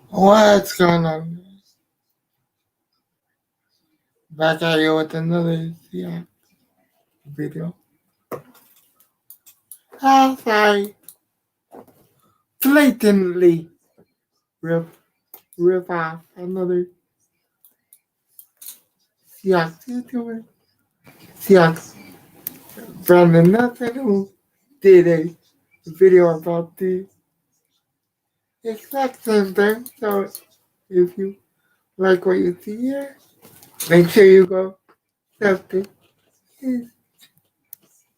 What's going on? Back at you with another video. As I blatantly rip, rip off another Seahawks YouTuber. Seahawks Brandon Nelson, who did a video about the exact same thing. So if you like what you see here, make sure you go sub to his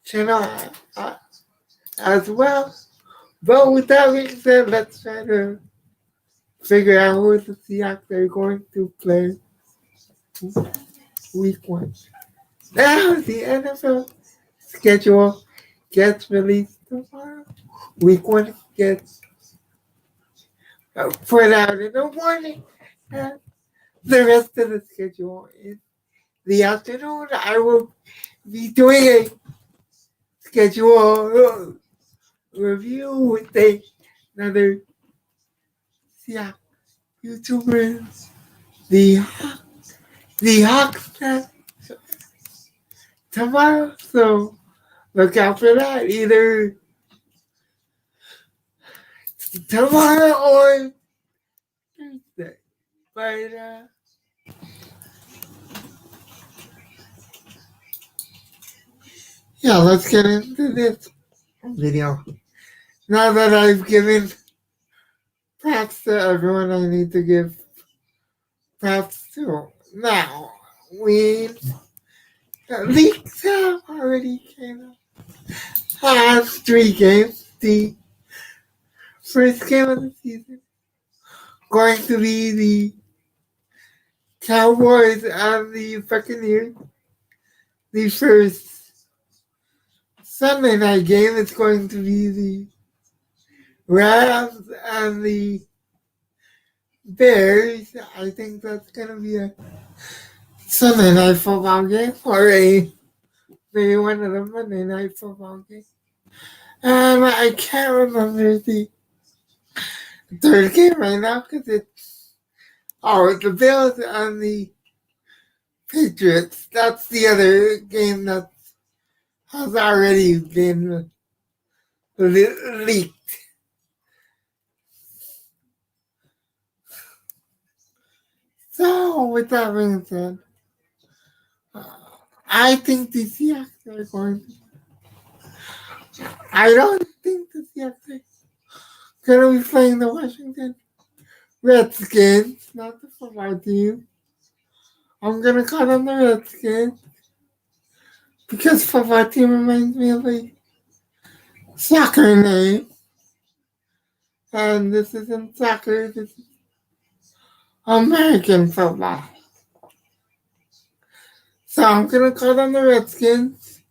channel uh, as well. But with that being said, let's try to figure out who the Seahawks are going to play week one. Now the NFL schedule gets released tomorrow. Week one gets put out in the morning. And the rest of the schedule is the afternoon. I will be doing a schedule review with another Seahawks YouTuber, the the Hawks tomorrow. So look out for that either tomorrow or Thursday. But yeah, let's get into this video. Now that I've given props to everyone I need to give props to. Now, the leaks have already came out. Have 3 games. The first game of the season going to be the Cowboys and the Buccaneers. The first Sunday night game is going to be the Rams and the Bears. I think that's going to be a Sunday night football game or maybe one of the Monday night football games. And I can't remember the third game right now because it's the Bills and the Patriots. That's the other game that has already been leaked. So, with that being said, I think the Seahawks are going to. I don't think the Seahawks are going to be playing the Washington Redskins, not the football team. I'm going to call them the Redskins because football team reminds me of a soccer name. And this isn't soccer, this is American football. So I'm going to call them the Redskins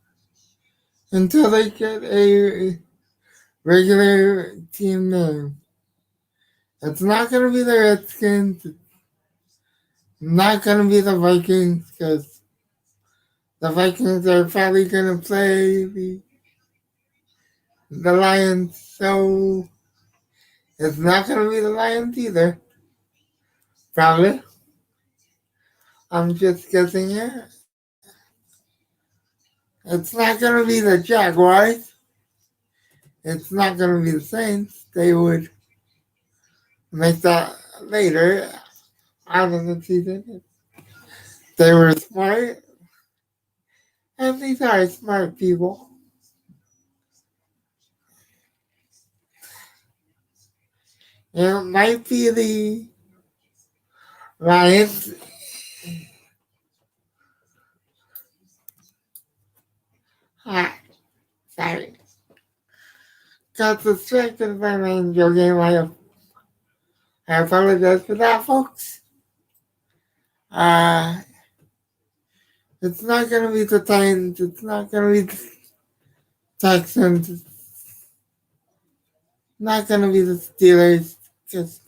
until they get a regular team name. It's not going to be the Redskins. It's not going to be the Vikings because the Vikings are probably going to play the Lions. So it's not going to be the Lions either. Probably. I'm just guessing here. It's not going to be the Jaguars. It's not going to be the Saints. They would make that later out of the season. They were smart. And these are smart people. It might be the Lions. Sorry. Got distracted by my video game. I apologize for that, folks. It's not gonna be the Titans. It's not gonna be the Texans. It's not gonna be the Steelers. Because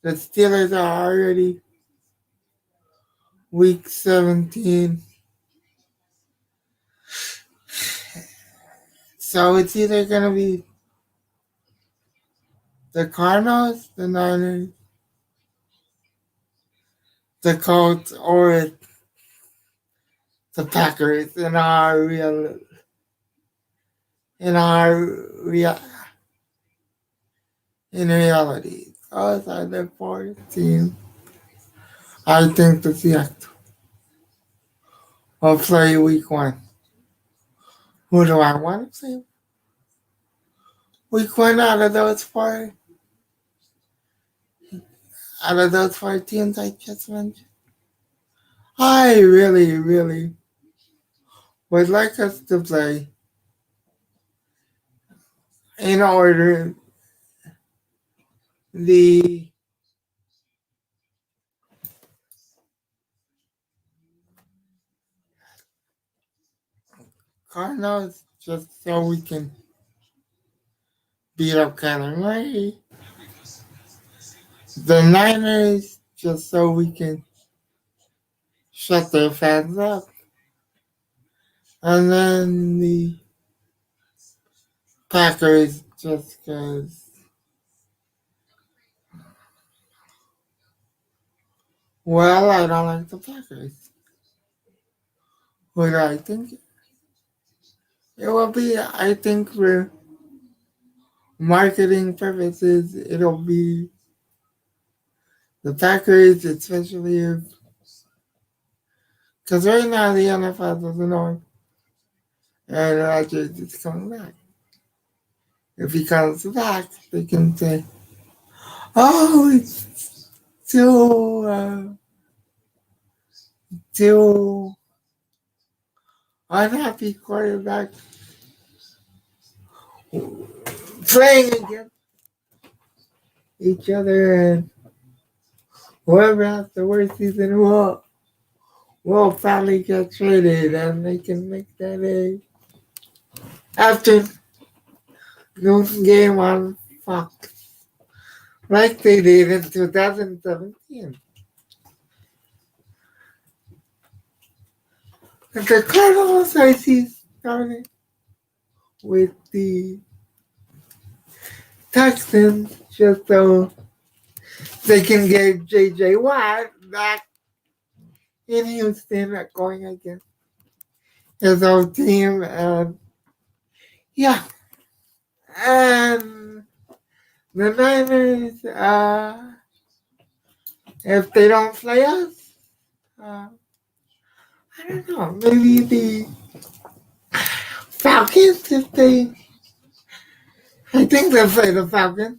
the Steelers are already week 17. So it's either gonna be The Cardinals, the Niners, the Colts, or the Packers in our real in reality. Those are the four teams I think the Seahawks will play week one. Who do I want to play week one out of those four teams I just mentioned? I really, really would like us to play in order the Cardinals just so we can beat up Kyler Murray. The Niners just so we can shut their fans up. And then the Packers just because, well, I don't like the Packers. What do I think? It will be, I think, for marketing purposes, it'll be the Packers, especially if, because right now the NFL doesn't know Aaron Rodgers is coming back. If he comes back, they can say, oh, it's too unhappy quarterback playing against each other, and whoever has the worst season will finally get traded, and they can make that a afternoon game on Fox like they did in 2017. The Cardinals I see starting with the Texans just so they can get J.J. Watt back in Houston going against his own team. And yeah, and the Niners, if they don't play us, I don't know, maybe the Falcons, I think they'll play the Falcons.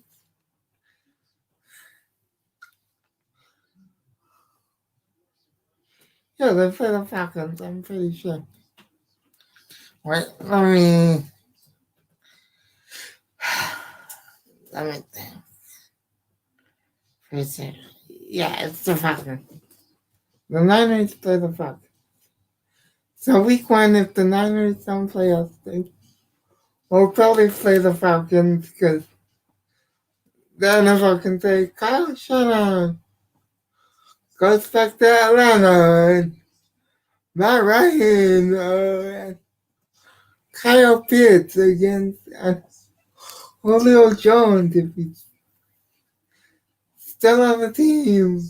Yeah, they'll play the Falcons, I'm pretty sure. Wait, let me think. Yeah, it's the Falcons. The Niners play the Falcons. So week one, if the Niners don't play us, they will probably play the Falcons because the NFL can say, Kyle Shanahan goes back to Atlanta, and Matt Ryan, and Kyle Pitts against Julio Jones if he's still on the team.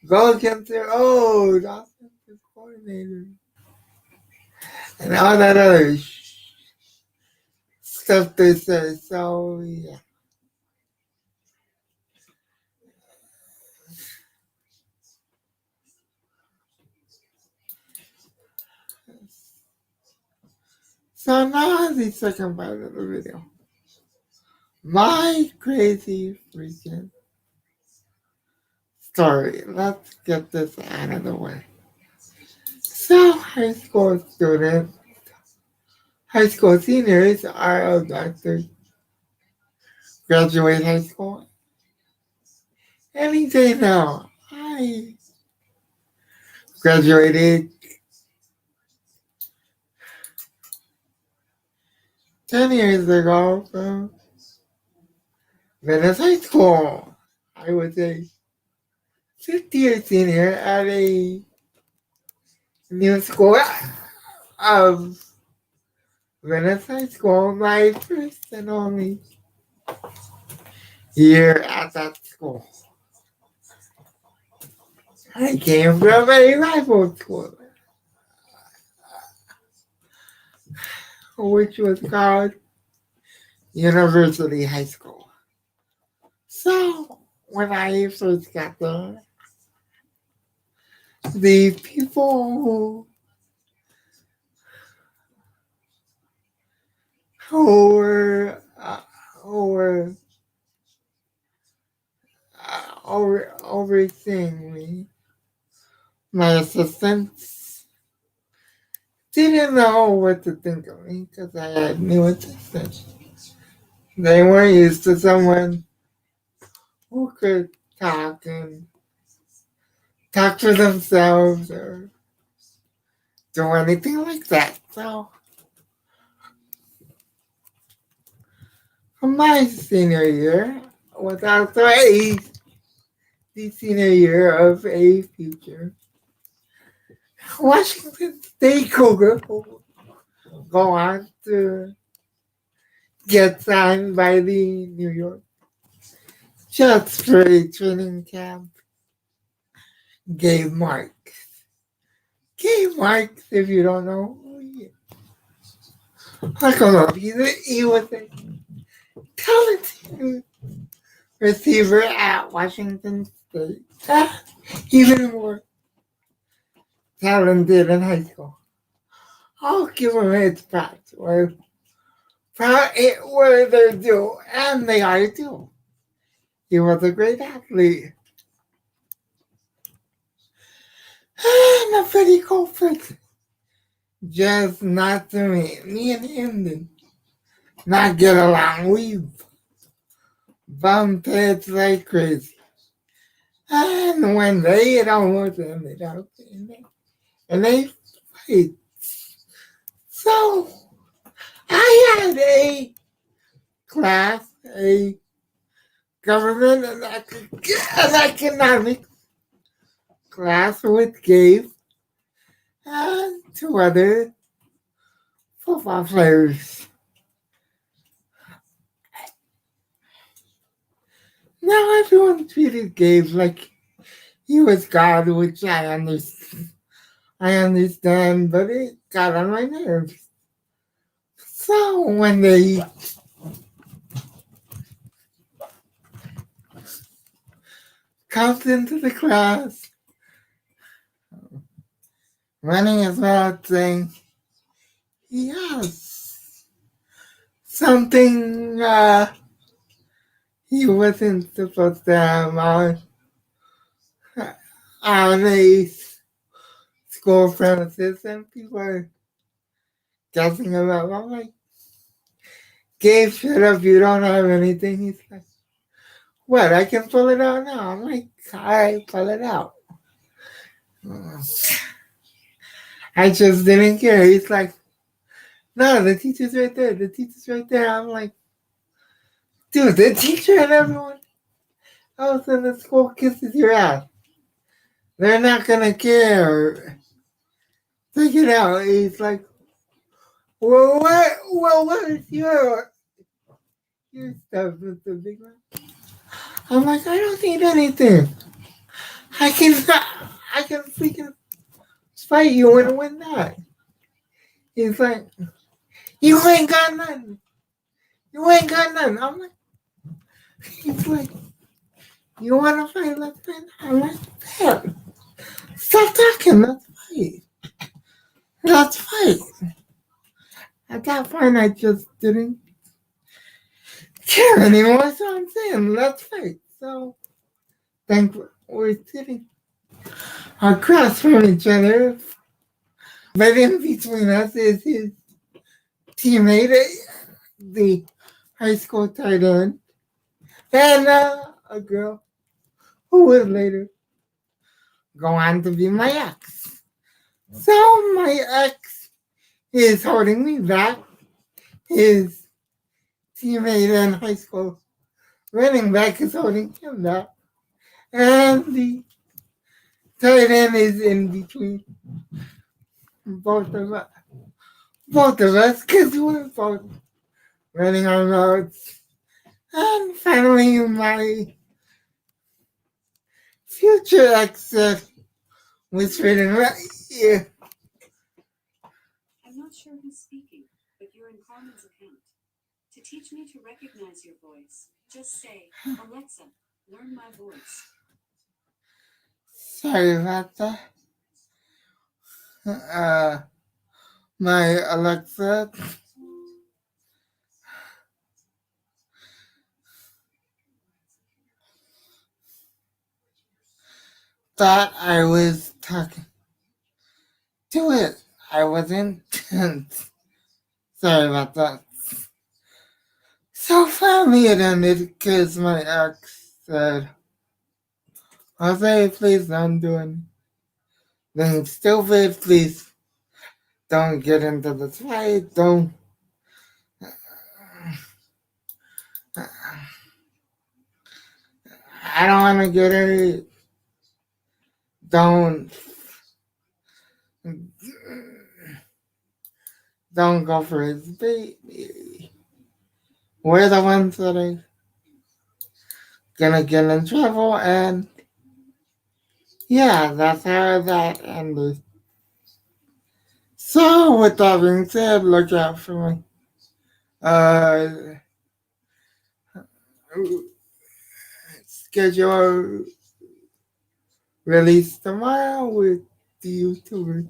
Go against their old offensive coordinator. And all that other stuff they say. So, yeah. So now the second part of the video. My crazy freaking story. Let's get this out of the way. So high school seniors are about to graduate high school any day now. I graduated 10 years ago from Venice High School. I was a 50th senior at a new school of Venice High School, my first and only year at that school. I came from a rival school, which was called University High School. So when I first got there, the people who were overseeing me, my assistants, didn't know what to think of me because I had new assistants. They weren't used to someone who could talk and talk for themselves or do anything like that. So, my senior year was also the senior year of a future Washington State Cougar who go on to get signed by the New York Jets for a training camp. Gabe Marks. Gabe Marks, if you don't know, I don't know. He was a talented receiver at Washington State. Even more talented in high school. I'll give him his props. Where they're due, and they are too. He was a great athlete. And a pretty culprit. Just not to me. Me and him did not get along. We bumped heads like crazy. And when they almost ended up and they fight. So I had a class, a government and economics class with Gabe and two other football players. Now everyone treated Gabe like he was God, which I understand, but it got on my nerves. So when they comes into the class, running his mouth saying he has something he wasn't supposed to have on a school premises, and people are guessing about. I'm like, Gabe, shut up! You don't have anything. He's like, what? I can pull it out now. I'm like, all right, pull it out. I just didn't care. He's like, no, the teacher's right there. The teacher's right there. I'm like, dude, the teacher and everyone else in the school kisses your ass. They're not gonna care. Take it out. He's like, well, what is your stuff, Mr. Big Man? I'm like, I don't need anything. I can freaking fight you and win that. He's like, you ain't got nothing. You ain't got nothing. I'm like, he's like, you want to fight? Let's fight. I'm like, damn. Stop talking. Let's fight. Let's fight. At that point, I just didn't care anymore. So I'm saying, let's fight. So, thankfully, we're sitting across from each other. But in between us is his teammate, the high school tight end, and a girl who would later go on to be my ex. So my ex is holding me back. His teammate in high school running back is holding him back. And the tight end is in between both of us. Both of us, because we're both running our routes And finally, my future exit whispered in my ear. I'm not sure who's speaking, but you're in Carmen's account. To teach me to recognize your voice, just say, Alexa, learn my voice. Sorry about that. My Alexa thought I was talking to it. I wasn't. Sorry about that. So finally it ended because my ex said, Jose, please don't do anything stupid. Please don't get into this fight. Don't. I don't want to get hurt. Don't. Don't go for his baby. We're the ones that are gonna get in trouble, and yeah, that's how that ended. So, with that being said, look out for me. Uh, schedule release tomorrow with the YouTuber,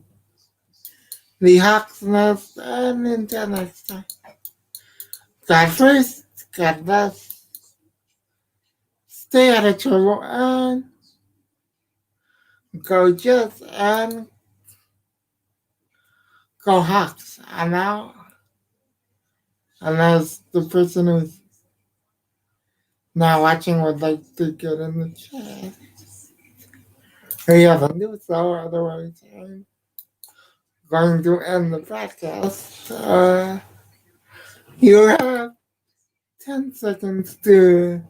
the Hawks Nest, and until next time. God first, God bless. Stay out of trouble and go Jets and go Hawks. I'm out. Unless the person who's not watching would like to get in the chat. Or you have a new so, otherwise I'm going to end the podcast. You have 10 seconds to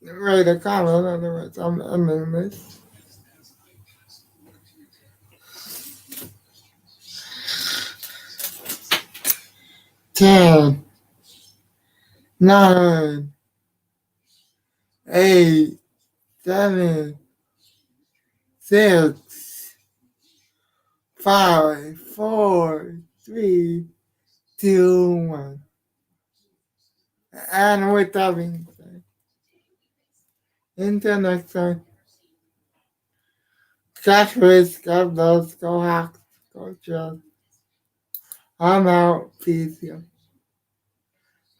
write a comment, otherwise I'm ending this. 10, 9, 8, 7, 6, 5, 4, 3, 2, 1. And with that being said, until next time, God bless, God bless, go Hawks, go Jets. I'm out. Peace. Yeah.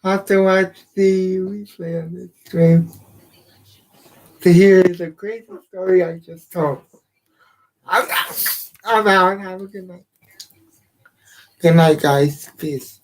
Have to watch the replay of this stream to hear the crazy story I just told. I'm out. I'm out. Have a good night. Good night, guys. Peace.